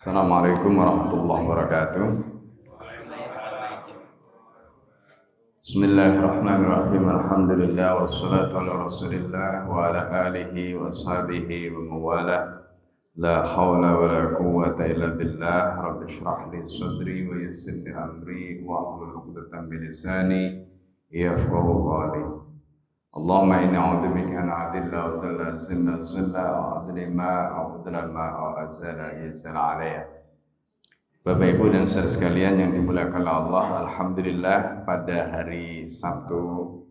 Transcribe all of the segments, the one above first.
Assalamualaikum warahmatullahi wabarakatuh. Bismillahirrahmanirrahim. Alhamdulillah wassalatu ala Rasulillah wa ala alihi wa sahbihi wa mawala. La hawla wa la quwwata illa billah. Rabbi shrah li sadri wa yassir li amri wa hlul 'uqdatam min lisani yafqahu qawli. Allahumma inni a'udzubika an a'dilla wa adalla zilla zilla wa adlima wa adlama wa azala yazala alaiya. Bapak Ibu dan saudara sekalian yang dimuliakan Allah, alhamdulillah pada hari Sabtu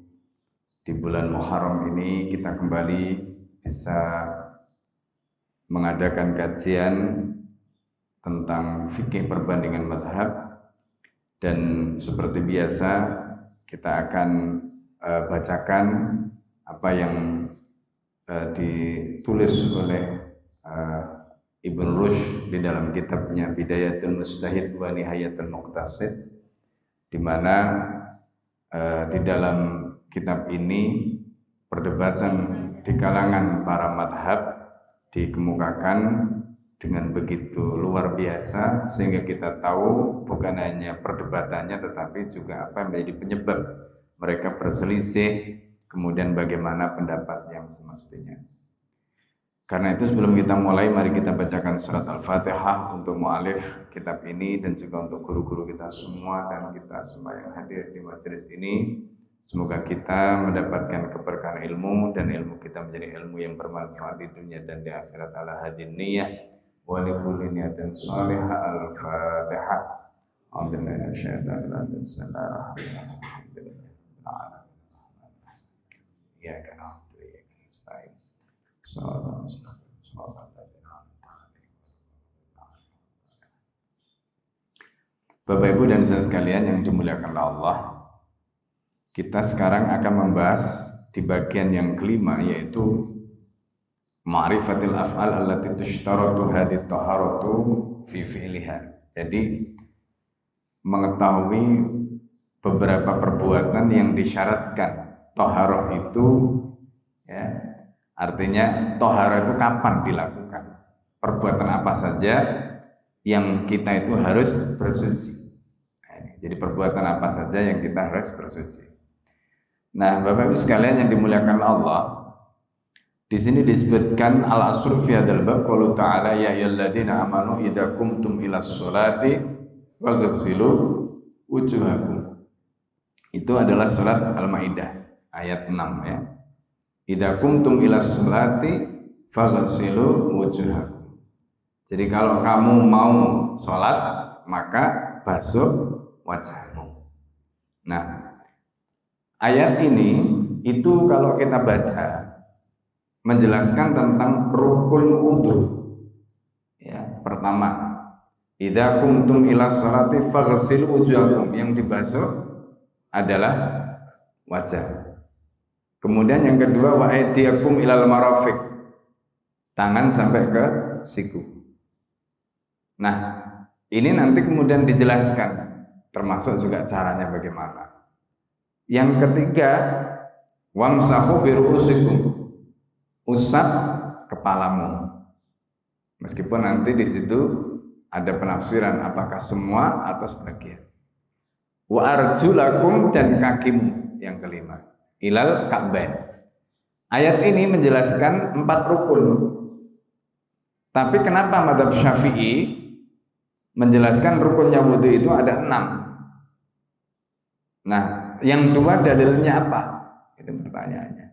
di bulan Muharram ini kita kembali bisa mengadakan kajian tentang fikih perbandingan mazhab, dan seperti biasa kita akan bacakan apa yang ditulis oleh Ibn Rushd di dalam kitabnya Bidayatul Mujtahid wa Nihayatul Muqtasid, di mana di dalam kitab ini perdebatan di kalangan para madhab dikemukakan dengan begitu luar biasa sehingga kita tahu bukan hanya perdebatannya tetapi juga apa yang menjadi penyebab mereka berselisih, kemudian bagaimana pendapat yang semestinya. Karena itu sebelum kita mulai, mari kita bacakan surat Al-Fatihah untuk mu'alif kitab ini dan juga untuk guru-guru kita semua dan kita semua yang hadir di majelis ini. Semoga kita mendapatkan keberkahan ilmu dan ilmu kita menjadi ilmu yang bermanfaat di dunia dan di akhirat. Ala hadin niyah wa likulli niyatin salihah. Al-Fatihah. Alhamdulillah syaitan rajim. Bismillahirrahmanirrahim. Ya kana ya nasta'in. Bapak Ibu dan saudara sekalian yang dimuliakan Allah, kita sekarang akan membahas di bagian yang kelima, yaitu ma'rifatil af'al allati tushtaratu hadhihi taharatu fi fi'liha. Jadi mengetahui beberapa perbuatan yang disyaratkan taharah itu, ya, artinya taharah itu kapan dilakukan, perbuatan apa saja yang kita itu harus bersuci. Jadi perbuatan apa saja yang kita harus bersuci. Nah, Bapak Ibu sekalian yang dimuliakan Allah, di sini disebutkan al-asru fi hadzal bab qaulu ta'ala ya ayyuhalladzina amanu idza qumtum ilas sholati faghsilu wujuhakum. Itu adalah surat Al-Maidah ayat 6 ya. Idza qumtum ilas sholati faghsilu wujuhakum. Jadi kalau kamu mau sholat maka basuh wajahmu. Nah, ayat ini itu kalau kita baca menjelaskan tentang rukun wudu. Ya, pertama, idza qumtum ilas sholati faghsilu wujuhakum, yang dibasuh adalah wajah. Kemudian yang kedua, wa aydiyakum ilal marafiq, tangan sampai ke siku. Nah, ini nanti kemudian dijelaskan termasuk juga caranya bagaimana. Yang ketiga, wamsahu biru'usikum, usap kepalamu. Meskipun nanti di situ ada penafsiran apakah semua atau sebagian. Wa arjulakum, dan kakimu yang kelima, ilal ka'bain. Ayat ini menjelaskan 4 rukun. Tapi kenapa mazhab Syafi'i menjelaskan rukunnya wudu itu ada 6? Nah, yang 2 dalilnya apa? Itu pertanyaannya.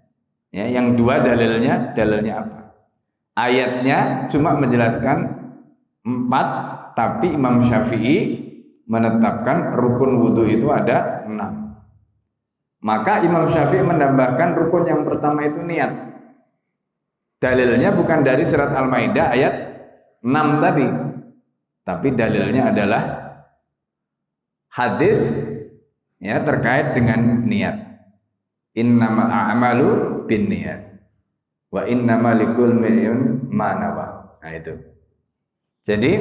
Ya, yang 2 dalilnya apa? Ayatnya cuma menjelaskan 4, tapi Imam Syafi'i menetapkan rukun wudu itu ada 6. Maka Imam Syafi'i menambahkan rukun yang pertama itu niat. Dalilnya bukan dari surat Al-Maidah ayat 6 tadi, tapi dalilnya adalah hadis ya terkait dengan niat. Innamal a'malu binniyat wa innamal likulli imrin ma nawa. Nah itu. Jadi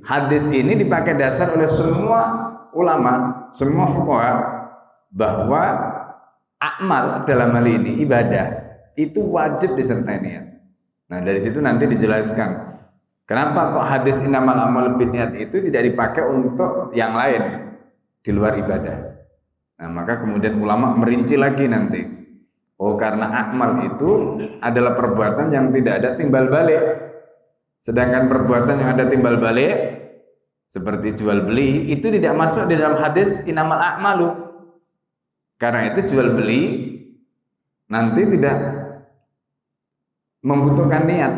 hadis ini dipakai dasar oleh semua ulama, semua fuqaha, bahwa amal dalam hal ini ibadah itu wajib disertai niat. Nah, dari situ nanti dijelaskan Kenapa kok hadis innamal a'malu binniyat itu tidak dipakai untuk yang lain di luar ibadah? Nah, maka kemudian ulama merinci lagi nanti. Oh, karena amal itu adalah perbuatan yang tidak ada timbal balik. Sedangkan perbuatan yang ada timbal balik seperti jual beli itu tidak masuk di dalam hadis innamal a'malu. Karena itu jual beli nanti tidak membutuhkan niat.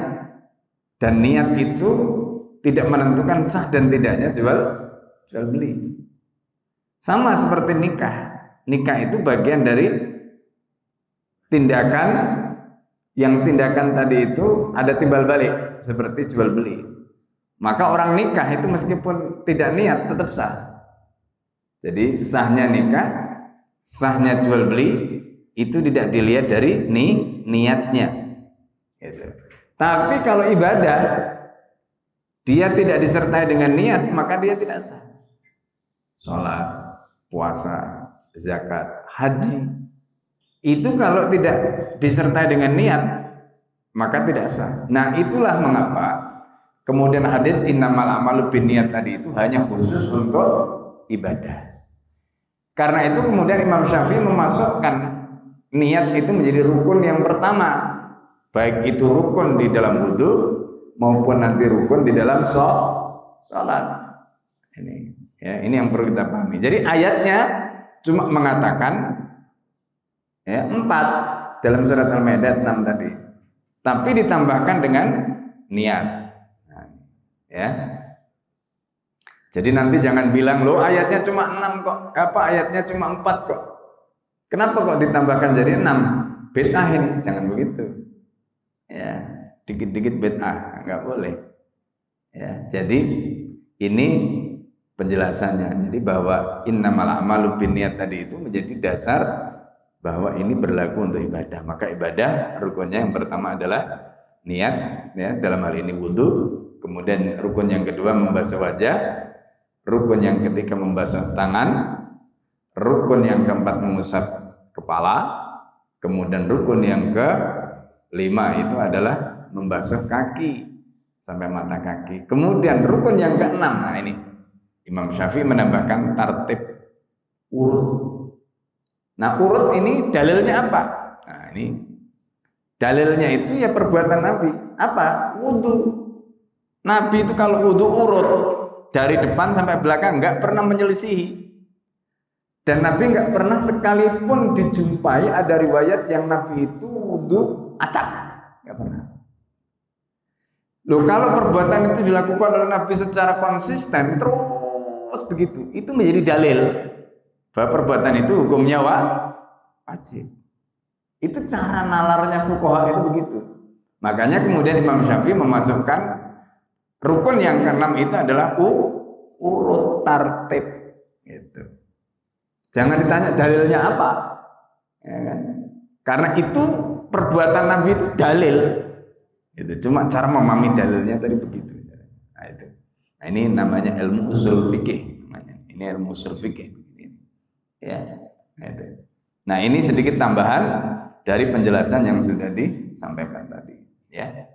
Dan niat itu tidak menentukan sah dan tidaknya jual beli. Sama seperti nikah. Nikah itu bagian dari tindakan yang tindakan tadi itu ada timbal balik seperti jual beli. Maka orang nikah itu meskipun tidak niat tetap sah. Jadi sahnya nikah, sahnya jual beli itu tidak dilihat dari niatnya. Gitu. Tapi kalau ibadah dia tidak disertai dengan niat, maka dia tidak sah. Sholat, puasa, zakat, haji itu kalau tidak disertai dengan niat maka tidak sah. Nah, itulah mengapa kemudian hadis innamal a'malu binniyat tadi itu hanya khusus untuk ibadah. Karena itu kemudian Imam Syafi'i memasukkan niat itu menjadi rukun yang pertama. Baik itu rukun di dalam wudu maupun nanti rukun di dalam sholat. Ini yang perlu kita pahami. Jadi ayatnya cuma mengatakan 4 dalam surat Al-Maidah 6 tadi. Tapi ditambahkan dengan niat. Ya. Jadi nanti jangan bilang loh ayatnya cuma 6 kok. Ayatnya cuma 4 kok. Kenapa kok ditambahkan jadi 6? Bid'ah ini, jangan begitu. Ya, dikit-dikit bid'ah, enggak boleh. Ya, jadi ini penjelasannya. Jadi bahwa innamal a'malu binniyat tadi itu menjadi dasar bahwa ini berlaku untuk ibadah. Maka ibadah rukunnya yang pertama adalah niat, ya, dalam hal ini wudu. Kemudian rukun yang kedua membasuh wajah, rukun yang ketiga membasuh tangan, rukun yang keempat mengusap kepala, kemudian rukun yang kelima itu adalah membasuh kaki sampai mata kaki. Kemudian rukun yang keenam, nah ini Imam Syafi'i menambahkan tartib urut. Nah, urut ini dalilnya apa? Nah, ini dalilnya itu ya perbuatan Nabi. Apa? Wudu. Nabi itu kalau wudu urut dari depan sampai belakang, nggak pernah menyelisihi. Dan Nabi nggak pernah sekalipun dijumpai ada riwayat yang Nabi itu wudu acak, nggak pernah. Loh, kalau perbuatan itu dilakukan oleh Nabi secara konsisten terus begitu, itu menjadi dalil bahwa perbuatan itu hukumnya wajib. Itu cara nalarnya fuqaha itu begitu. Makanya kemudian Imam Syafi'i memasukkan rukun yang keenam itu adalah urut tartib. Gitu. Jangan ditanya dalilnya apa, ya kan? Karena itu perbuatan Nabi itu dalil. Itu cuma cara memahami dalilnya tadi begitu. Nah, itu. Nah, ini namanya ilmu usul fikih. Ini ilmu usul fikih. Ya, nah, itu. Nah, ini sedikit tambahan dari penjelasan yang sudah disampaikan tadi. Ya.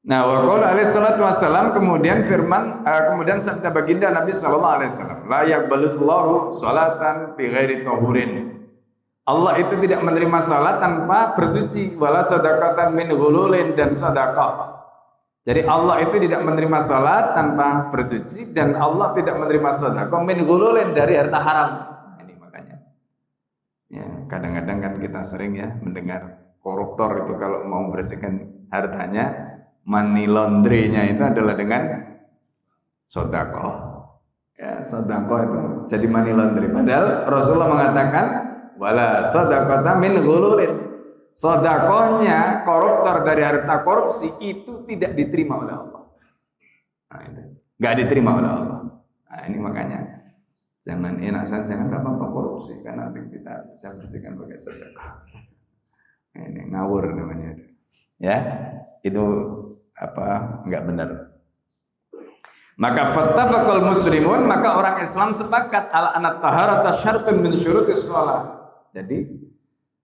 Nah, wa qala alaihi salatu wassalam, kemudian firman kemudian sabda baginda Nabi sallallahu alaihi wasallam, la yaqbalullahu sholatan bi ghairi tahurin. Allah itu tidak menerima salat tanpa bersuci, wala shadaqatan min ghululin, dan sedekah. Jadi Allah itu tidak menerima salat tanpa bersuci, dan Allah tidak menerima sedekah min ghululin, dari harta haram. Ini makanya. Ya, kadang-kadang kan kita sering ya mendengar koruptor itu kalau mau membersihkan hartanya, money laundry-nya itu adalah dengan sedekah. Ya, sedekah itu jadi money laundry. Padahal Rasulullah mengatakan wala shadaqata min ghululin. Sedekahnya koruptor dari harta korupsi itu tidak diterima oleh Allah. Nah, itu enggak diterima oleh Allah. Nah, ini makanya jangan enak saja, jangan apa-apa korupsi, karena nanti kita bisa bersihkan pakai sedekah. Ini ngawur namanya. Ya, itu enggak benar. Maka fattafaqal muslimun, maka orang Islam sepakat ala anna taharata syartun min syurutis shalah. Jadi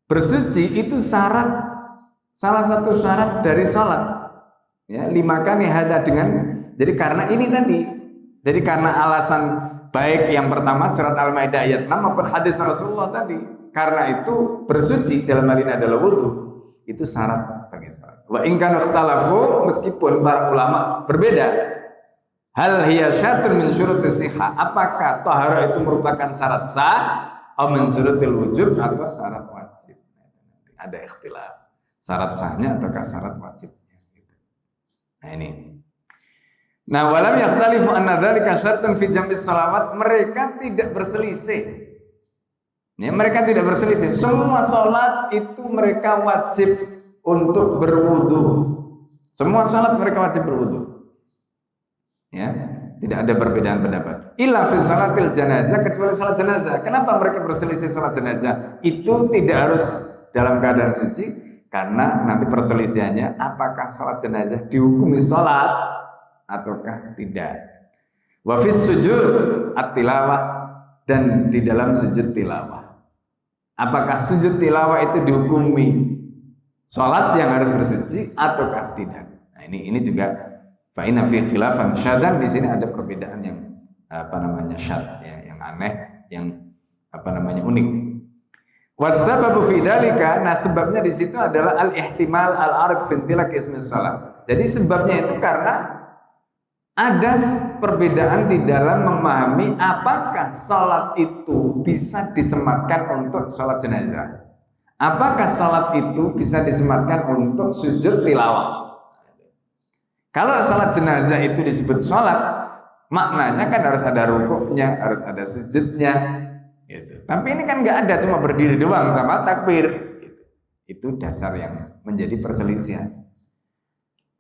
bersuci itu salah satu syarat dari salat. Ya, limakani hada dengan jadi karena ini tadi. Jadi karena alasan baik yang pertama surat Al-Maidah ayat 6 maupun hadis Rasulullah tadi. Karena itu bersuci dalam hal ini adalah wudu. Itu syarat bagi salat. Wa in kana ikhtalafu, meskipun para ulama berbeda. Hal hiya syartun min syurutis shihah. Apakah taharah itu merupakan syarat sah atau min syurutil wujub atau syarat wajib? Ada ikhtilaf. Syarat sahnya ataukah syarat wajibnya? Nah ini. Nah, walam yakhtalifu anna dzalika syartun fi jam'is shalawat. Mereka tidak berselisih. Ya, mereka tidak berselisih. Semua sholat itu mereka wajib untuk berwudu. Semua sholat mereka wajib berwudu. Ya, tidak ada perbedaan pendapat. Illa fi shalatil janazah, kecuali sholat jenazah. Kenapa mereka berselisih sholat jenazah? Itu tidak harus dalam keadaan suci, karena nanti perselisihannya apakah sholat jenazah dihukumi sholat ataukah tidak. Wa fis sujud at-tilawah, dan di dalam sujud tilawah. Apakah sujud tilawah itu dihukumi sholat yang harus bersuci ataukah tidak? Nah ini juga fa inna fi khilafan syadan, di sini ada perbedaan yang syad ya, yang aneh, yang unik. Wasababu fi dzalika, nah sebabnya di situ adalah al-ihtimal al-arif fi intilaq ismi shalah. Jadi sebabnya itu karena ada perbedaan di dalam memahami apakah sholat itu bisa disematkan untuk sholat jenazah. Apakah sholat itu bisa disematkan untuk sujud tilawah. Kalau sholat jenazah itu disebut sholat, maknanya kan harus ada rukuknya, harus ada sujudnya. Gitu. Tapi ini kan nggak ada, cuma berdiri doang sama takbir. Gitu. Itu dasar yang menjadi perselisihan.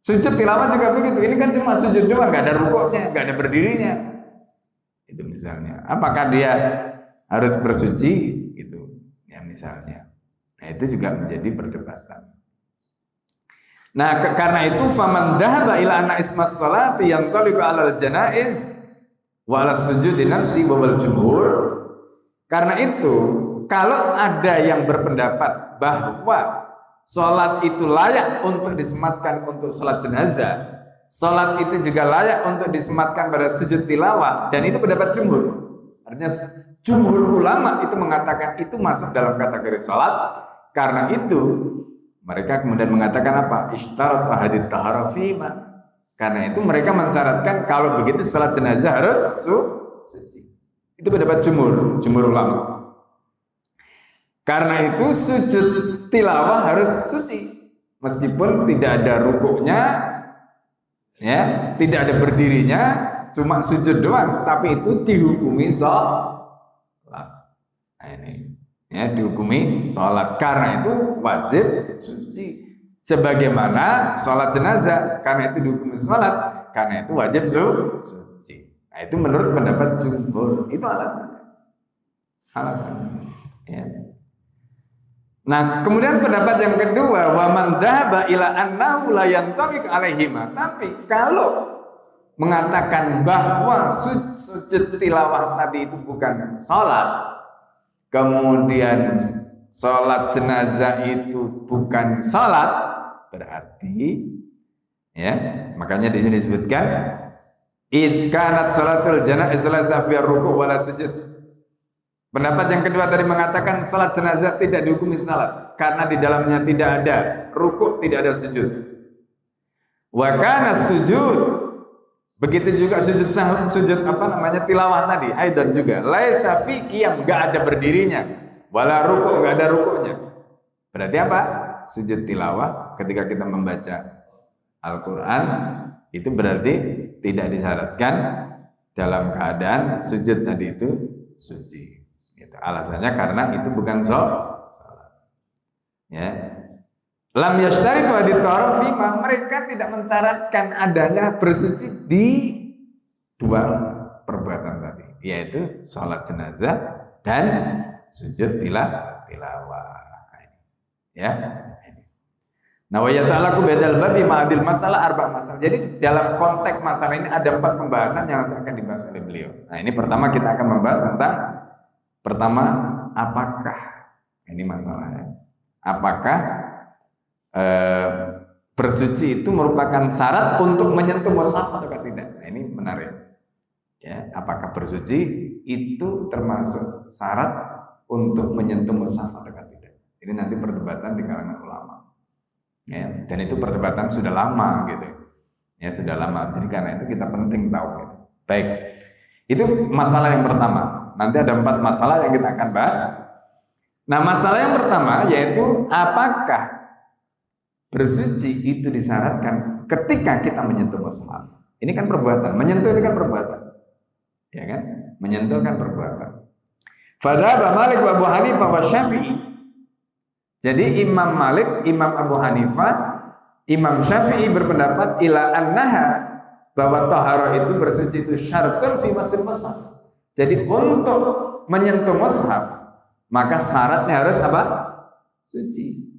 Sujud tilawah juga begitu. Ini kan cuma sujud doang, nggak ada rukuknya, nggak ada berdirinya. Itu misalnya. Apakah dia harus bersuci? Gitu. Ya misalnya. Nah itu juga menjadi perdebatan. Nah karena itu faman dhahaba ila anna ismas salati yantaliqu 'alal janaiz wa 'ala sujudi nafsi wa wal jumhur. Karena itu kalau ada yang berpendapat bahwa sholat itu layak untuk disematkan untuk sholat jenazah, sholat itu juga layak untuk disematkan pada sujud tilawah, dan itu pendapat jumhur. Artinya jumhur ulama itu mengatakan itu masuk dalam kategori sholat. Karena itu mereka kemudian mengatakan apa? Ishtarat hadits taharah fima. Karena itu mereka mensyaratkan kalau begitu sholat jenazah harus suci. Itu pendapat jumhur ulama. Karena itu sujud tilawah harus suci, meskipun tidak ada rukuknya, ya, tidak ada berdirinya, cuma sujud doang, tapi itu dihukumi sholat. Nah ini, ya, dihukumi sholat. Karena itu wajib suci. Sebagaimana sholat jenazah, karena itu dihukumi sholat, karena itu wajib suci. Nah itu menurut pendapat jumhur, itu alasannya. Ya. Nah, kemudian pendapat yang kedua, wa man dhahaba ila annahu la yantabiq alaihima. Tapi kalau mengatakan bahwa sujud tilawah tadi itu bukan sholat, kemudian sholat jenazah itu bukan sholat, berarti ya, makanya di sini disebutkan id kanat sholatul janazah laysa fi ruku' wala sujud. Pendapat yang kedua tadi mengatakan salat jenazah tidak dihukumi salat karena di dalamnya tidak ada rukuk, tidak ada sujud. Wa kana sujud, begitu juga sujud tilawah tadi, aidan juga laisa fi qiyam, enggak ada berdirinya, wala rukuk, enggak ada rukuknya. Berarti apa? Sujud tilawah ketika kita membaca Al-Qur'an itu berarti tidak disyaratkan dalam keadaan sujud tadi itu suci. Alasannya karena itu bukan sholat. Ya. Lam yashtaritu hadits fima, mereka tidak mensyaratkan adanya bersuci di dua perbuatan tadi, yaitu sholat jenazah dan sujud tilawah. Ya. Nah, wa yata'allaqu bidal babi ma'adil masalah arba' masalah. Jadi dalam konteks masalah ini ada 4 pembahasan yang akan dibahas oleh beliau. Nah, ini pertama kita akan membahas tentang apakah ini masalahnya? Apakah bersuci itu merupakan syarat untuk menyentuh mushaf atau tidak? Nah, ini menarik. Ya, apakah bersuci itu termasuk syarat untuk menyentuh mushaf atau tidak? Ini nanti perdebatan di kalangan ulama. Ya, dan itu perdebatan sudah lama gitu. Ya, sudah lama. Jadi karena itu kita penting tahu gitu. Baik. Itu masalah yang pertama. Nanti ada 4 masalah yang kita akan bahas. Nah, masalah yang pertama yaitu apakah bersuci itu disyaratkan ketika kita menyentuh mushaf. Ini kan perbuatan, menyentuh itu kan perbuatan. Ya kan? Menyentuh kan perbuatan. Fadhaba Malik wa Abu Hanifah wa Syafi'i. Jadi Imam Malik, Imam Abu Hanifah, Imam Syafi'i berpendapat ila annaha bahwa taharah itu bersuci itu syartun fi masil mushaf. Jadi untuk menyentuh mushaf maka syaratnya harus apa? Suci.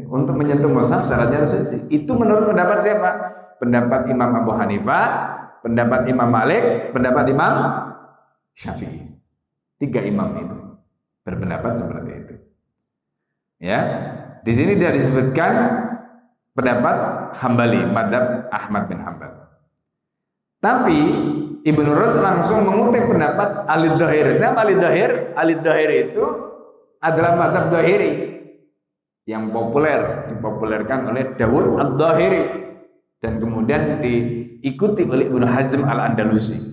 Untuk menyentuh mushaf syaratnya harus suci. Itu menurut pendapat siapa? Pendapat Imam Abu Hanifah, pendapat Imam Malik, pendapat Imam Syafi'i. 3 imam itu berpendapat seperti itu. Ya, di sini dia disebutkan pendapat Hambali, madzhab Ahmad bin Hanbal. Tapi Ibnu Rus langsung mengutip pendapat Al-Dhahir. Siapa Al-Dhahir? Al-Dhahir itu adalah madzhab Dhahiri yang populer, dipopulerkan oleh Dawud Ad-Dhahiri dan kemudian diikuti oleh Ibnu Hazm Al-Andalusi.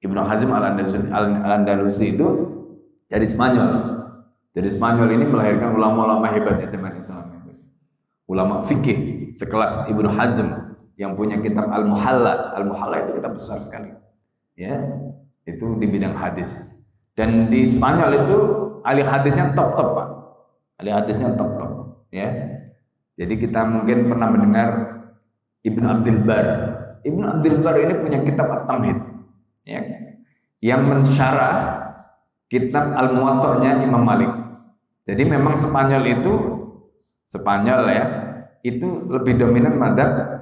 Ibnu Hazm Al-Andalusi itu dari Spanyol. Dari Spanyol ini melahirkan ulama-ulama hebatnya zaman Islam itu. Ulama fikih sekelas Ibnu Hazm yang punya kitab Al-Muhalla. Al-Muhalla itu kitab besar sekali. Ya, itu di bidang hadis. Dan di Spanyol itu ahli hadisnya top-top, Pak. Ahli hadisnya top-top. Ya, jadi kita mungkin pernah mendengar Ibnu Abdul Bar. Ibnu Abdul Bar ini punya kitab At-Tamhid, ya, yang mensyarah kitab Al-Muwatta'nya Imam Malik. Jadi memang Spanyol ya, itu lebih dominan madzhab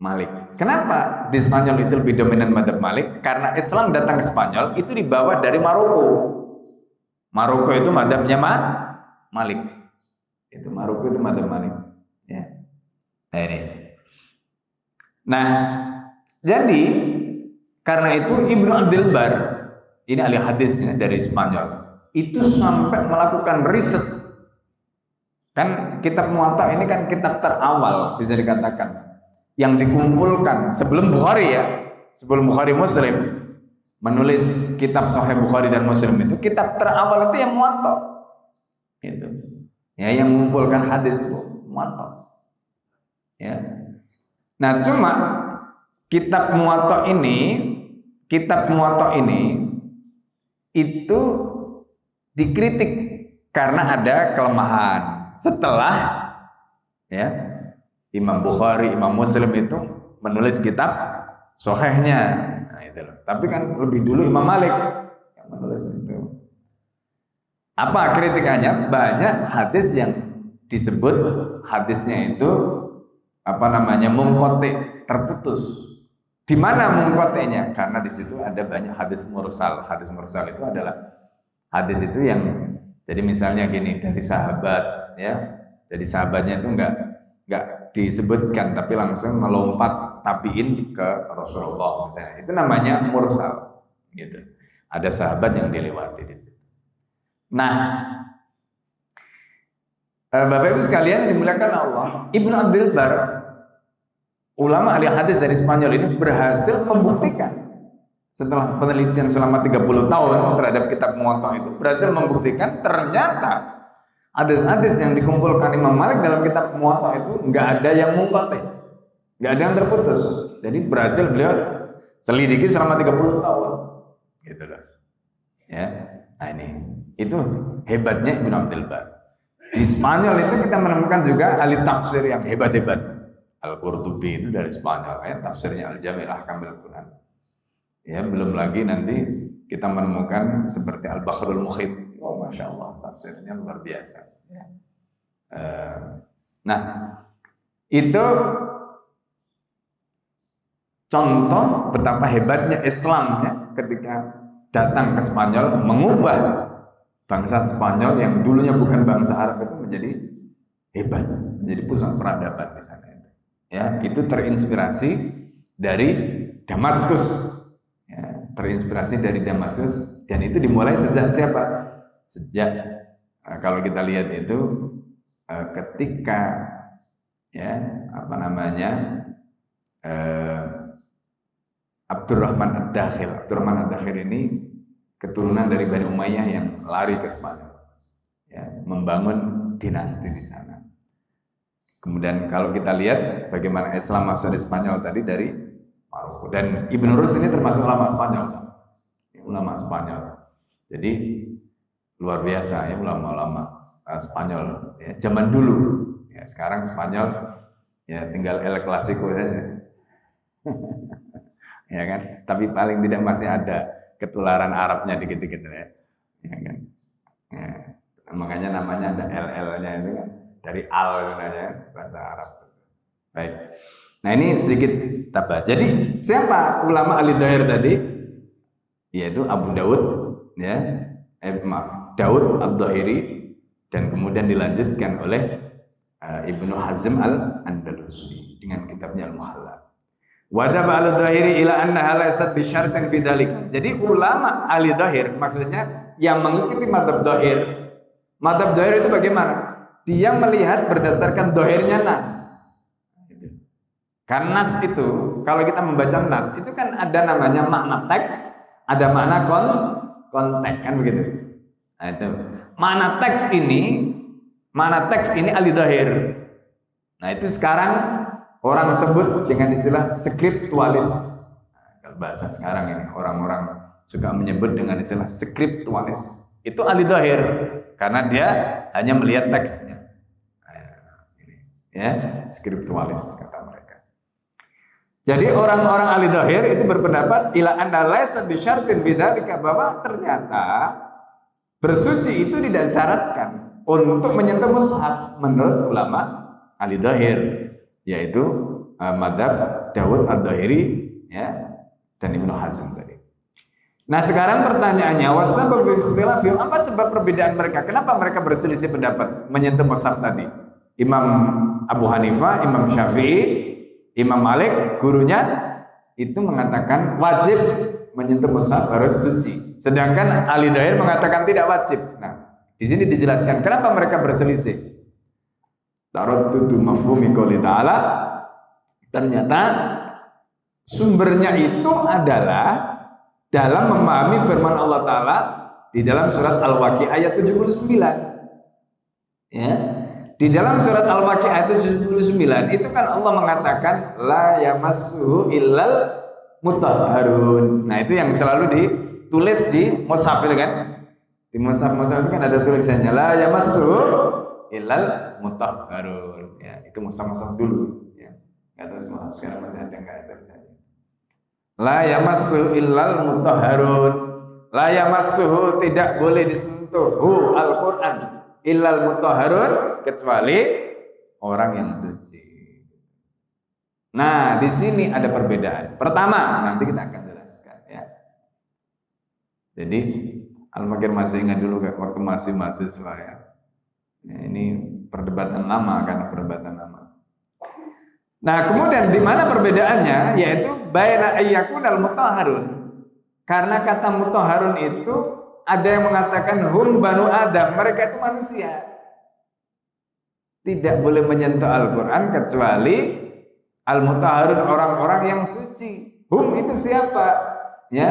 Malik. Kenapa di Spanyol itu lebih dominan madzhab Malik? Karena Islam datang ke Spanyol itu dibawa dari Maroko. Maroko itu madzhabnya Malik. Itu Maroko itu madzhab Malik. Ya. Nah ini. Nah, jadi karena itu Ibnu Abdul Bar ini ahli hadisnya dari Spanyol itu sampai melakukan riset. Kan kitab Muwatta ini kan kitab terawal bisa dikatakan yang dikumpulkan sebelum Bukhari ya, sebelum Bukhari Muslim menulis kitab Sahih Bukhari dan Muslim itu kitab terawal itu yang Muwatta. Itu. Ya, yang mengumpulkan hadis itu Muwatta. Ya. Nah, cuma kitab Muwatta ini itu dikritik karena ada kelemahan. Setelah ya Imam Bukhari, Imam Muslim itu menulis kitab Sahihnya. Nah, itu loh. Tapi kan lebih dulu Imam Malik yang menulis itu. Apa kritikannya? Banyak hadis yang disebut hadisnya itu munqati, terputus. Di mana munqatinya? Karena di situ ada banyak hadis mursal. Hadis mursal itu adalah hadis itu yang jadi misalnya gini dari sahabat ya. Jadi sahabatnya itu enggak disebutkan tapi langsung melompat tabiin ke Rasulullah misalnya. Itu namanya mursal gitu. Ada sahabat yang dilewati di situ. Nah, Bapak Ibu sekalian yang dimuliakan Allah, Ibnu Abdul Bar, ulama ahli hadis dari Spanyol ini berhasil membuktikan setelah penelitian selama 30 tahun terhadap kitab Muwatta itu berhasil membuktikan ternyata hadis-hadis yang dikumpulkan Imam Malik dalam kitab Muwatta itu nggak ada yang munqati, nggak ada yang terputus. Jadi berhasil beliau selidiki selama 30 tahun, gitu loh. Ya, nah ini. Itu hebatnya Ibnu Abdul Bar. Di Spanyol itu kita menemukan juga ahli tafsir yang hebat-hebat. Al-Qurtubi itu dari Spanyol, ya, tafsirnya Al-Jami' Ahkamil Quran. Ya, belum lagi nanti kita menemukan seperti Al-Bakhrul Muhit. Oh, Masya Allah, tafsirnya luar biasa. Ya. Nah, itu contoh betapa hebatnya Islam ya, ketika datang ke Spanyol mengubah bangsa Spanyol yang dulunya bukan bangsa Arab itu menjadi hebat, menjadi pusat peradaban di sana. Ya, itu terinspirasi dari Damaskus. Ya, terinspirasi dari Damaskus, dan itu dimulai sejak siapa? Sejak kalau kita lihat itu ketika ya apa namanya Abdurrahman Ad-Dakhil. Abdurrahman Ad-Dakhil ini keturunan dari Bani Umayyah yang lari ke Spanyol, ya, membangun dinasti di sana. Kemudian kalau kita lihat bagaimana Islam masuk di Spanyol tadi dari Maroko, dan Ibn Rus ini termasuk ulama Spanyol, ulama Spanyol. Jadi luar biasa ya ulama-ulama Spanyol ya, zaman dulu. Ya, sekarang Spanyol ya tinggal El Clasico saja. Ya kan, tapi paling tidak masih ada ketularan Arabnya dikit-dikit ya. Ya kan. Ya, makanya namanya ada LL-nya itu kan dari al namanya bahasa Arab. Baik. Nah, ini sedikit tabat. Jadi, siapa ulama ahli dhahir tadi? Yaitu Abu Daud ya. Daud Ad-Dhahiri, dan kemudian dilanjutkan oleh Ibnu Hazm Al-Andalusi dengan kitabnya Al-Muhalla. Wadaba al-dhahiri ila annaha laysat bi syartin fi dzalik. Jadi ulama ahli dhahir maksudnya yang mengikuti mazhab dhahir. Mazhab dhahir itu bagaimana? Dia melihat berdasarkan dhahirnya nas. Karena nas itu kalau kita membaca nas itu kan ada namanya makna teks, ada makna konteks kan begitu. Nah, itu. Makna teks ini ahli dhahir. Nah, itu sekarang orang sebut dengan istilah skriptualis. Kalau bahasa sekarang ini orang-orang suka menyebut dengan istilah skriptualis. Itu ahli dhahir karena dia hanya melihat teksnya. Ya, skriptualis kata mereka. Jadi orang-orang ahli dhahir itu berpendapat ila anna laysa bi syartin bidzalika, bahwa ternyata bersuci itu tidak disyaratkan untuk menyentuh mushaf menurut ulama ahli dhahir, yaitu mazhab Daud Ad-Dhahiri ya dan Ibnu Hazm tadi. Nah, sekarang pertanyaannya, wasabab ikhtilaf, apa sebab perbedaan mereka? Kenapa mereka berselisih pendapat menyentuh mushaf tadi? Imam Abu Hanifah, Imam Syafi'i, Imam Malik, gurunya itu mengatakan wajib menyentuh mushaf, harus suci. Sedangkan ahli dhahir mengatakan tidak wajib. Nah, di sini dijelaskan kenapa mereka berselisih. Taraddudu mafhumi qouli ta'ala, ternyata sumbernya itu adalah dalam memahami firman Allah Ta'ala di dalam surat Al-Waqiah ayat 79. Ya. Di dalam surat Al-Waqiah ayat 79 itu kan Allah mengatakan la yamassuhu illal mutahharun. Nah, itu yang selalu ditulis di mushaf itu kan. Di mushaf itu kan ada tulisannya la yamassuhu illal mutahharun. Ya, itu mushaf dulu ya. Enggak tahu semua sekarang masih ada enggak ada misalnya. La yamassuhu illal mutahharun. La yamassuhu, tidak boleh disentuh Al-Qur'an illal mutahharun, kecuali orang yang suci. Nah, di sini ada perbedaan. Pertama, nanti kita akan jelaskan ya. Jadi Al-Fakir masih ingat dulu waktu masih mahasiswa ya. Ini perdebatan lama, karena perdebatan lama. Nah, kemudian di mana perbedaannya? Yaitu baina ayyakunal mutahharun. Karena kata mutahharun itu ada yang mengatakan hum banu Adam, mereka itu manusia. Tidak boleh menyentuh Al-Qur'an kecuali al-mutahharun, orang-orang yang suci. Hum itu siapa? Ya,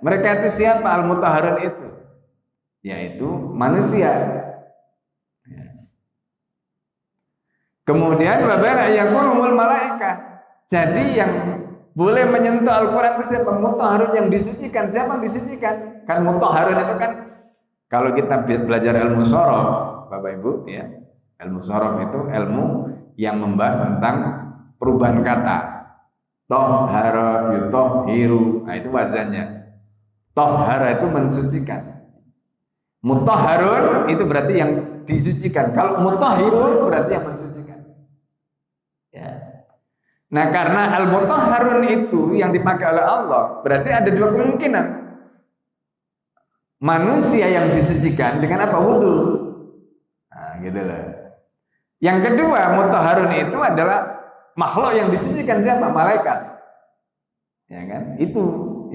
mereka itu siapa? Al-mutahharun itu yaitu manusia. Ya. Kemudian babana yakunumul malaikah. Jadi yang boleh menyentuh Al-Qur'an itu siapa? Mutahharun, yang disucikan. Siapa yang disucikan? Kan mutahharun itu kan kalau kita belajar ilmu shorof, Bapak Ibu ya, ilmu shorof itu ilmu yang membahas tentang perubahan kata. Tohhara yutohiru, nah itu wazannya. Tohhara itu mensucikan. Mutahharun itu berarti yang disucikan. Kalau mutahhirun berarti yang mensucikan. Ya. Nah, karena al-mutahharun itu yang dipakai oleh Allah, berarti ada dua kemungkinan. Manusia yang disucikan dengan apa? Wudu. Nah, gitu lah. Yang kedua, mutahharun itu adalah makhluk yang disucikan siapa? Malaikat. Ya kan? Itu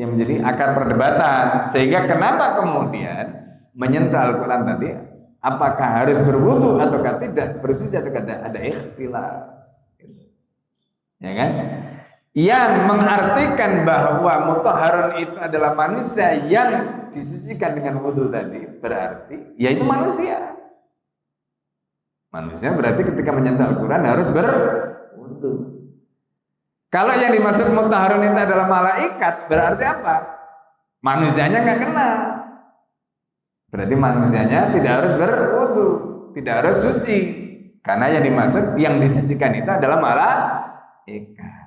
yang menjadi akar perdebatan. Sehingga kenapa kemudian menyentuh Al-Quran tadi, apakah harus berwudu ataukah tidak, bersuci ataukah tidak, ada ikhtilaf. Ya kan? Yang mengartikan bahwa mutahharun itu adalah manusia yang disucikan dengan wudu tadi, berarti yaitu manusia. Manusia berarti ketika menyentuh Al-Quran harus berwudu. Kalau yang dimaksud mutahharun itu adalah malaikat, berarti apa? Manusianya nggak kena. Berarti manusianya tidak harus berwudu, tidak harus suci. Karena yang dimaksud, yang disucikan itu adalah malaikat.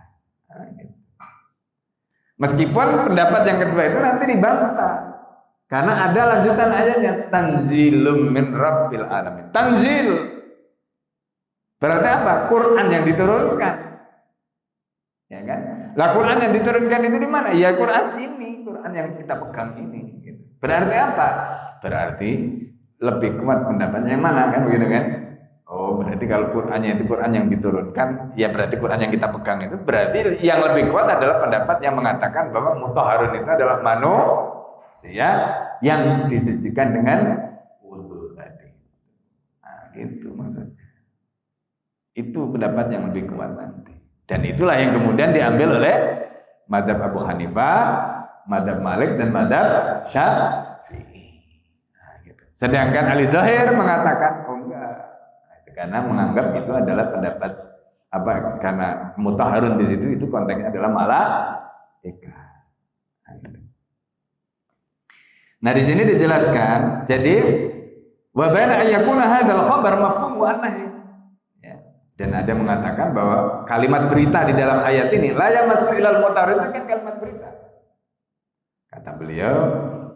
Meskipun pendapat yang kedua itu nanti dibantah. Karena ada lanjutan ayatnya, tanzilum min rabbil alamin. Tanzil berarti apa? Quran yang diturunkan. Ya kan? Lah Quran yang diturunkan itu di mana? Ya Quran ini, Quran yang kita pegang ini. Gitu. Berarti apa? Berarti lebih kuat pendapatnya yang mana kan begitu kan? Oh berarti kalau Qurannya itu Quran yang diturunkan, ya berarti Quran yang kita pegang itu berarti yang lebih kuat adalah pendapat yang mengatakan bahwa mutahharun itu adalah manusia yang disucikan dengan wudu tadi. Nah, gitu maksudnya. Itu pendapat yang lebih kuat nanti. Dan itulah yang kemudian diambil oleh mazhab Abu Hanifah, mazhab Malik dan mazhab Syafi'i. Nah, gitu. Sedangkan Ali Dhahir mengatakan oh enggak. Karena menganggap itu adalah pendapat apa? Karena mutahharun di situ itu konteksnya adalah malaikat. Nah, di sini dijelaskan. Jadi wa baina ayyakuna hadzal khabar mafhum wa nahy. Dan ada mengatakan bahwa kalimat berita di dalam ayat ini la yamassu ilal mutahharun itu kan kalimat berita. Kata beliau,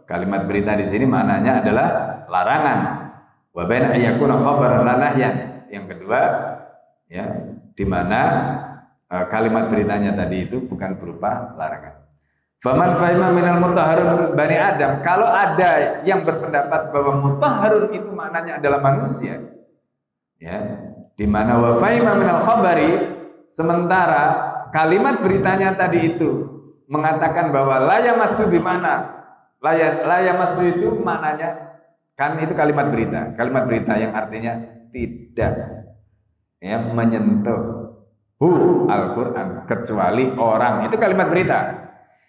kalimat berita di sini maknanya adalah larangan. Wa baina ayyakuna khabaran la nahyan. Yang kedua, ya, di mana kalimat beritanya tadi itu bukan berupa larangan. Faman fahima minal mutahharun bani Adam, kalau ada yang berpendapat bahwa mutahharun itu maknanya adalah manusia, ya. Di mana wa fahima minal khabari, sementara kalimat beritanya tadi itu mengatakan bahwa la yamassu di mana la yamassu itu maknanya kan itu kalimat berita yang artinya tidak ya menyentuh Al-Quran kecuali orang, itu kalimat berita.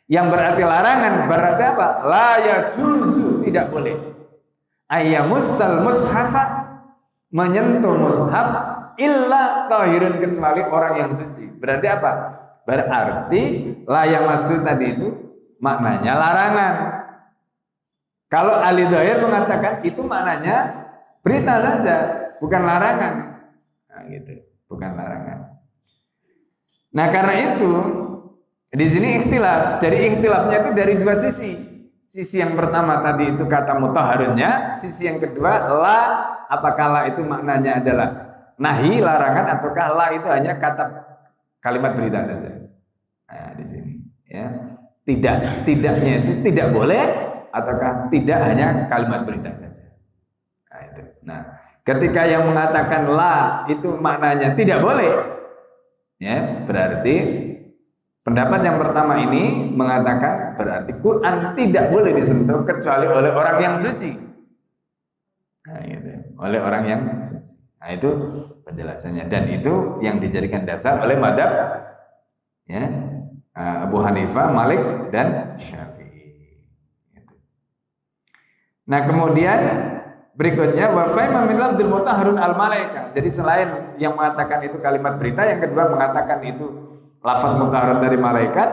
Yang berarti larangan berarti apa? La yajuzu, tidak boleh. Ayyamussal mushafa, menyentuh mushaf illa tahirun, kecuali orang yang suci. Berarti apa? Berarti la yamassu tadi itu maknanya larangan. Kalau Ali Dhahir mengatakan itu maknanya berita saja, bukan larangan. Nah, gitu, bukan larangan. Nah, karena itu di sini ikhtilaf. Jadi ikhtilafnya itu dari dua sisi. Sisi yang pertama tadi itu kata mutahharunnya, sisi yang kedua la, apakah la itu maknanya adalah nahi, larangan, ataukah la itu hanya kata kalimat berita saja. Nah, di sini ya. Tidaknya itu tidak boleh ataukah tidak hanya kalimat berita saja. Nah, itu. Nah, ketika yang mengatakan la itu maknanya tidak boleh, ya, berarti pendapat yang pertama ini mengatakan berarti Quran tidak boleh disentuh kecuali oleh orang yang suci. Nah, gitu. Oleh orang yang suci. Nah, itu penjelasannya, dan itu yang dijadikan dasar oleh mazhab ya, Abu Hanifah, Malik dan Syafi'i. Gitu. Nah, kemudian berikutnya wa fa'ima min lafdzil mutahharun al malaika. Jadi selain yang mengatakan itu kalimat berita, yang kedua mengatakan itu lafaz mutahharun dari malaikat,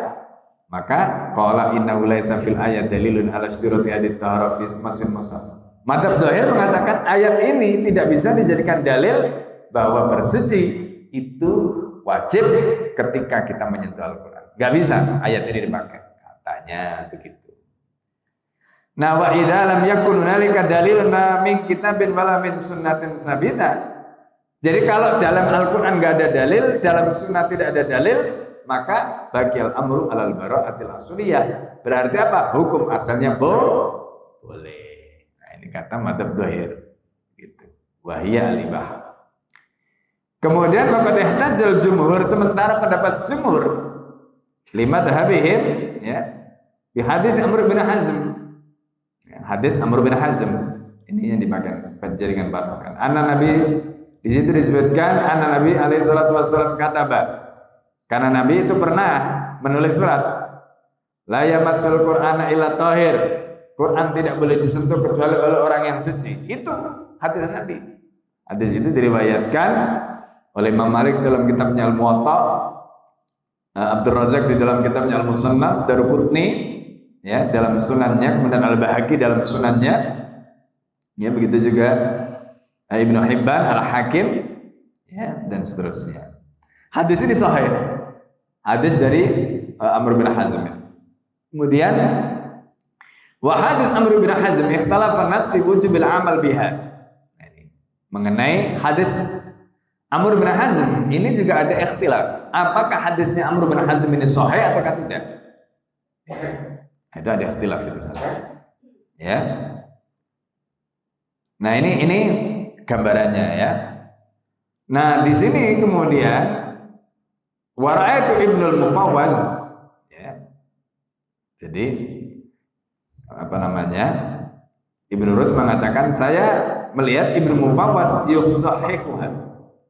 maka qala innahu laisa fil ayat dalilun ala istirati adit tahara fi masin musaf. Mazhab Dhahir mengatakan ayat ini tidak bisa dijadikan dalil bahwa bersuci itu wajib ketika kita menyentuh Al-Quran. Gak bisa ayat ini dipakai, katanya begitu. Nah, wa idza lam yakun hunalika dalilun min kitabin wala min sunnatin sabita. Jadi kalau dalam Al-Quran gak ada dalil, dalam sunnah tidak ada dalil, maka bagial amru alal bara'atil asliyah. Berarti apa? Hukum asalnya boleh. Nah, ini kata mazhab Dhahir gitu. Wa hiya al-ibah. Kemudian waqad ihtajjal jumhur, sementara pendapat jumhur lima dhahabihim ya bi hadis Amr bin Hazm. Ya, hadis Amr bin Hazm ini yang dipakai jaringan patokan. Anna Nabi, di situ disebutkan anna Nabi alaihi salatu wasallam kataba. Karena Nabi itu pernah menulis surat. La yamassul Qur'ana illa tahir. Quran tidak boleh disentuh kecuali oleh orang yang suci. Itu hadis Nabi. Hadis itu diriwayatkan oleh Imam Malik dalam kitabnya Al-Muwatta, Abdul Razak di dalam kitabnya Al-Musannaf, Daruqutni ya dalam sunannya, kemudian Al-Bahaqi dalam sunannya. Ya begitu juga Ibnu Hibban, Al-Hakim ya dan seterusnya. Hadis ini sahih. Hadis dari Amr bin Hazm. Kemudian wa hadis Amr bin Hazm ikhtalafa an-nas fi wujubil amal biha. Mengenai hadis Amr bin Hazm ini juga ada ikhtilaf. Apakah hadisnya Amr bin Hazm ini sahih atau tidak? Itu ada ikhtilaf itu saja. Ya. Nah, ini gambarannya ya. Nah, di sini kemudian wa ra'aitu Ibnul Mufawwaz ya. Jadi apa namanya? Ibnu Rus mengatakan saya melihat Ibnu Mufawwaz yusahihuha,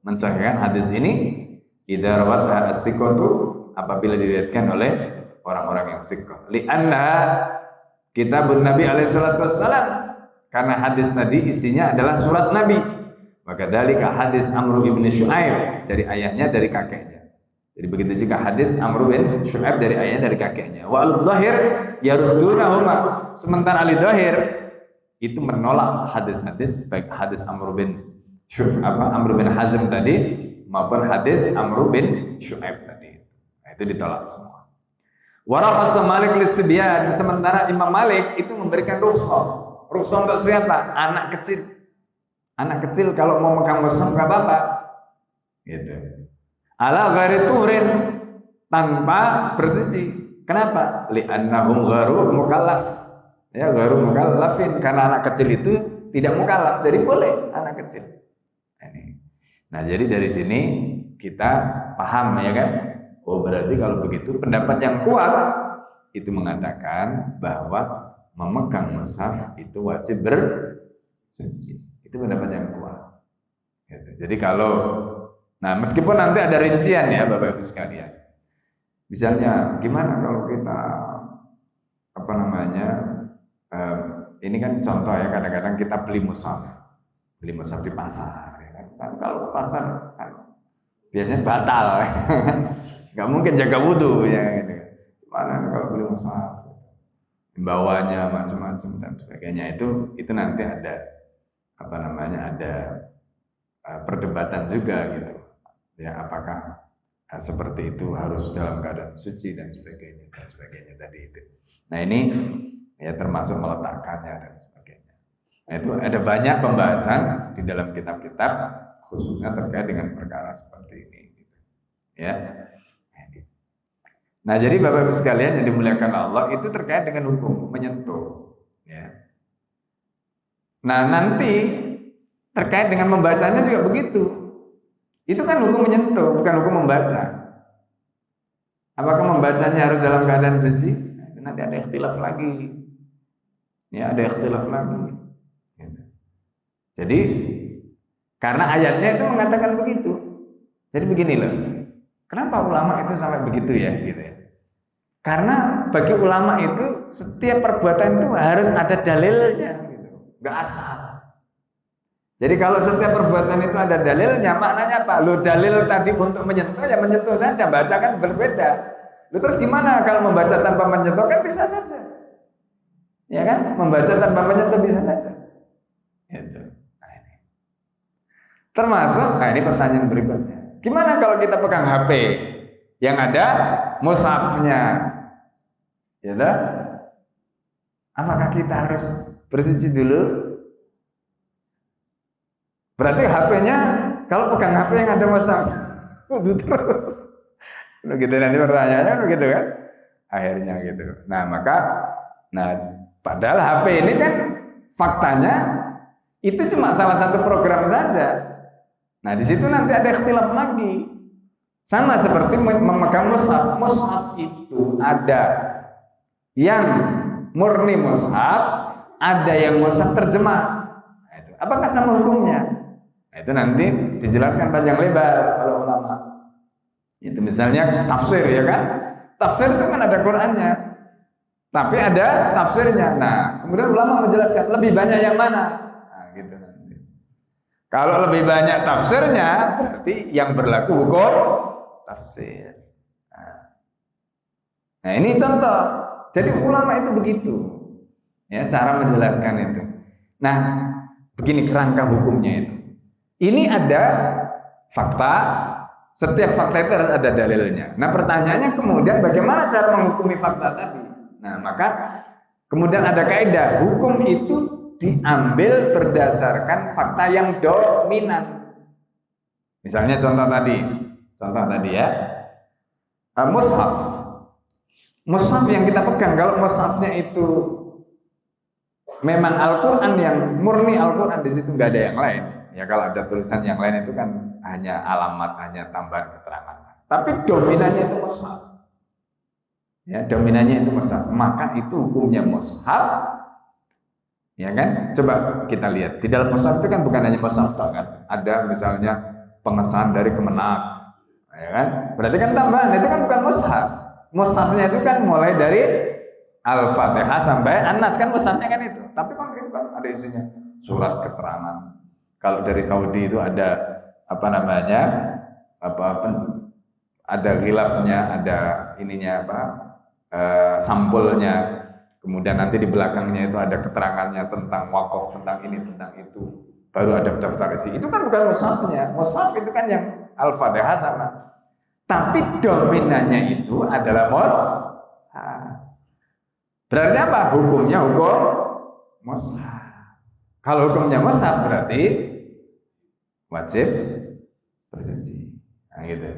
mensahihkan hadis ini idza rawatha as-siqatu, apabila diriwayatkan oleh orang-orang yang siqah. Li'anna kitabun Nabi alaihi salatu wassalam, karena hadis tadi isinya adalah surat Nabi. Maka dalika hadis Amr bin Syu'aib, dari ayahnya dari kakeknya. Jadi begitu juga hadis Amr bin Syu'aib dari ayahnya dari kakeknya. Wa al-dhahir yaruddunahuma, sementara al-dhahir itu menolak hadis-hadis baik hadis Amr bin Hazm tadi maupun hadis Amr bin Syu'aib tadi. Nah, itu ditolak semua. Warakhas Malik lis-sibyan, sementara Imam Malik itu memberikan rukhsah. Rukhsah untuk siapa? Anak kecil. Anak kecil kalau mau megang mushaf enggak apa-apa. Gitu. Ala ghairi tuhrin, tanpa bersuci. Kenapa? Li'annahum ghairu mukallaf. Ya, ghairu mukallafin, karena anak kecil itu tidak mukallaf, jadi boleh anak kecil. Nah, jadi dari sini kita paham ya kan? Oh, berarti kalau begitu pendapat yang kuat itu mengatakan bahwa memegang mushaf itu wajib bersuci. Itu pendapat yang kuat. Gitu. Jadi kalau, nah meskipun nanti ada rincian ya Bapak Ibu sekalian. Misalnya gimana kalau kita apa namanya? Ini kan contoh ya, kadang-kadang kita beli mushaf di pasar. Ya kan? Kalau pasar kan biasanya batal, nggak mungkin jaga wudhu ya. Gitu. Gimana kalau beli mushaf? Bawanya macam-macam dan sebagainya, itu nanti ada apa namanya, ada perdebatan juga gitu ya, apakah seperti itu harus dalam keadaan suci dan sebagainya tadi itu. Nah, ini ya termasuk meletakkannya dan sebagainya. Nah, itu ada banyak pembahasan di dalam kitab-kitab khususnya terkait dengan perkara seperti ini gitu. Ya. Nah, jadi Bapak Ibu sekalian yang dimuliakan Allah, itu terkait dengan hukum menyentuh ya. Nah, nanti terkait dengan membacanya juga begitu. Itu kan hukum menyentuh, bukan hukum membaca. Apakah membacanya harus dalam keadaan suci? Nah, nanti ada ikhtilaf lagi. Ya, ada ikhtilaf lagi. Gitu. Jadi, karena ayatnya itu mengatakan begitu. Jadi begini loh. Kenapa ulama itu sampai begitu ya, gitu ya? Karena bagi ulama itu setiap perbuatan itu harus ada dalilnya, gitu. Nggak asal. Jadi kalau setiap perbuatan itu ada dalilnya, maknanya apa? Lo dalil tadi untuk menyentuh, ya menyentuh saja. Baca kan berbeda. Lo terus gimana kalau membaca tanpa menyentuh? Kan bisa saja. Ya kan? Membaca tanpa menyentuh bisa saja. Gitu. Nah, ini. Termasuk, nah ini pertanyaan berikutnya. Gimana kalau kita pegang HP yang ada mushafnya? Ya dah? Apakah kita harus bersuci dulu? Berarti HP-nya, kalau pegang HP yang ada mushaf, kudu terus. Begitu nanti pertanyaannya begitu kan? Akhirnya gitu. Nah, padahal HP ini kan faktanya itu cuma salah satu program saja. Nah, di situ nanti ada ikhtilaf lagi. Sama seperti memegang mushaf. Mushaf itu ada yang murni mushaf, ada yang mushaf terjemah. Nah, itu. Apakah sama hukumnya? Nah, itu nanti dijelaskan panjang lebar oleh ulama. Itu misalnya tafsir, ya kan? Tafsir itu kan ada Qur'annya, tapi ada tafsirnya. Nah, kemudian ulama menjelaskan lebih banyak yang mana. Nah, gitu nanti. Kalau lebih banyak tafsirnya, berarti yang berlaku hukum tafsir. Nah, ini contoh. Jadi ulama itu begitu, ya, cara menjelaskan itu. Nah, begini kerangka hukumnya itu. Ini ada fakta. Setiap fakta itu harus ada dalilnya. Nah, pertanyaannya kemudian bagaimana cara menghukumi fakta tadi? Nah, maka kemudian ada kaidah, hukum itu diambil berdasarkan fakta yang dominan. Misalnya contoh tadi ya, mushaf. Mushaf yang kita pegang, kalau mushafnya itu memang Al-Quran yang murni Al-Quran, di situ nggak ada yang lain. Ya, kalau ada tulisan yang lain itu kan hanya alamat, hanya tambahan keterangan. Tapi dominannya itu mushaf. Ya, dominannya itu mushaf. Maka itu hukumnya mushaf. Ya kan? Coba kita lihat. Di dalam mushaf itu kan bukan hanya mushaf kan. Ada misalnya pengesahan dari Kemenak. Ya kan? Berarti kan tambahan, itu kan bukan mushaf. Mushafnya itu kan mulai dari Al-Fatihah sampai An-Nas, kan mushafnya kan itu. Tapi kan itu kan ada isinya surat keterangan. Kalau dari Saudi itu ada ada ghilafnya, ada ininya sampulnya, kemudian nanti di belakangnya itu ada keterangannya tentang wakaf, tentang ini, tentang itu, baru ada daftar isi. Itu kan bukan mushafnya. Mushaf itu kan yang Al-Fatihah sama, tapi dominannya itu adalah mushaf. Berarti apa? Hukumnya hukum mushaf. Kalau hukumnya mushaf berarti wajib bersuci. Nah, gitu.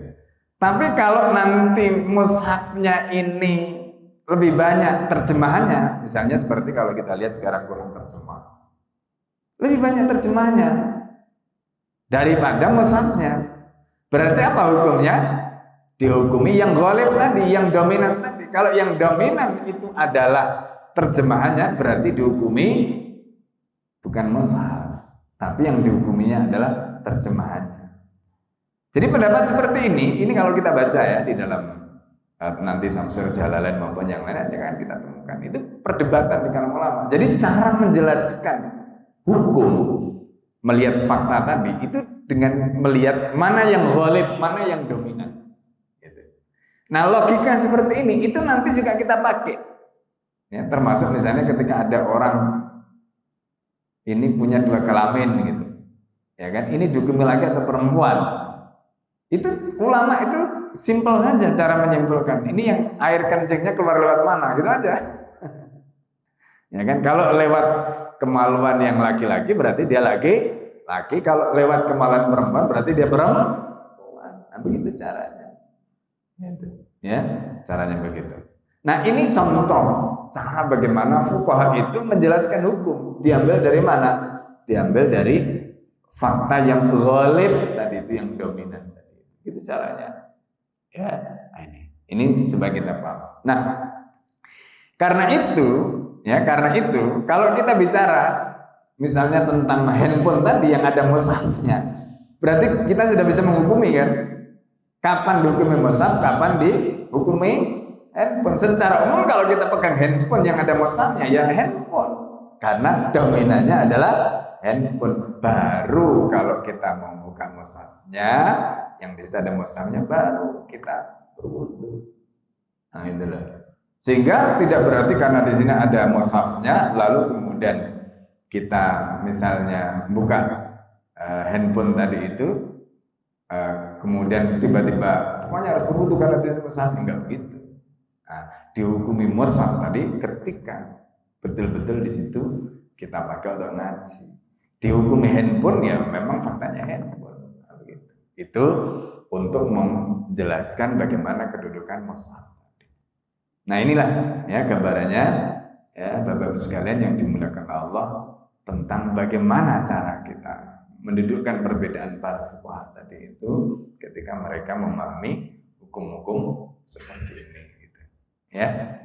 Tapi kalau nanti mushafnya ini lebih banyak terjemahannya, misalnya seperti kalau kita lihat sekarang Quran terjemah, lebih banyak terjemahannya daripada mushafnya. Berarti apa hukumnya? Dihukumi yang ghalib tadi, yang dominan tadi. Kalau yang dominan itu adalah terjemahannya, berarti dihukumi bukan mushaf, tapi yang dihukuminya adalah terjemahannya. Jadi pendapat seperti ini kalau kita baca ya di dalam nanti tafsir Jalalain maupun yang lain akan kita temukan. Itu perdebatan di kalangan ulama. Jadi cara menjelaskan hukum melihat fakta tadi itu dengan melihat mana yang ghalib, mana yang dominan. Gitu. Nah, logika seperti ini itu nanti juga kita pakai. Ya, termasuk misalnya ketika ada orang ini punya dua kelamin gitu. Ya kan, ini dihukumi laki atau perempuan. Itu ulama itu simpel saja cara menyimpulkan. Ini yang air kencingnya keluar lewat mana, gitu aja. Ya kan, kalau lewat kemaluan yang laki-laki berarti dia laki, kalau lewat kemaluan perempuan berarti dia perempuan. Nah, begitu caranya. Ya, caranya begitu. Nah, ini contoh cara bagaimana fuqaha itu menjelaskan hukum. Diambil dari mana? Diambil dari fakta yang ghalib tadi, itu yang dominan tadi. Itu caranya. Ya, ini supaya kita paham. Nah, karena itu kalau kita bicara misalnya tentang handphone tadi yang ada mushafnya, berarti kita sudah bisa menghukumi kan? Kapan dihukumi mushaf, kapan dihukumi handphone. Secara umum kalau kita pegang handphone yang ada mushafnya ya handphone, karena dominannya adalah handphone. Baru kalau kita mau buka mushafnya, yang di situ ada mushafnya, baru kita berwudu. Nah, itu loh. Sehingga tidak berarti karena di sini ada mushafnya, lalu kemudian kita misalnya buka handphone tadi itu, kemudian tiba-tiba pokoknya harus berwudu karena dia mushaf, enggak begitu. Nah, dihukumi mushaf tadi ketika betul-betul di situ kita pakai untuk ngaji. Dihukumi handphone ya memang faktanya handphone. Nah, begitu. Itu untuk menjelaskan bagaimana kedudukan mushaf. Nah, inilah ya gambarannya ya Bapak-Ibu sekalian yang dimuliakan Allah tentang bagaimana cara kita mendudukkan perbedaan para fuqaha tadi itu ketika mereka memahami hukum-hukum seperti ini gitu. Ya.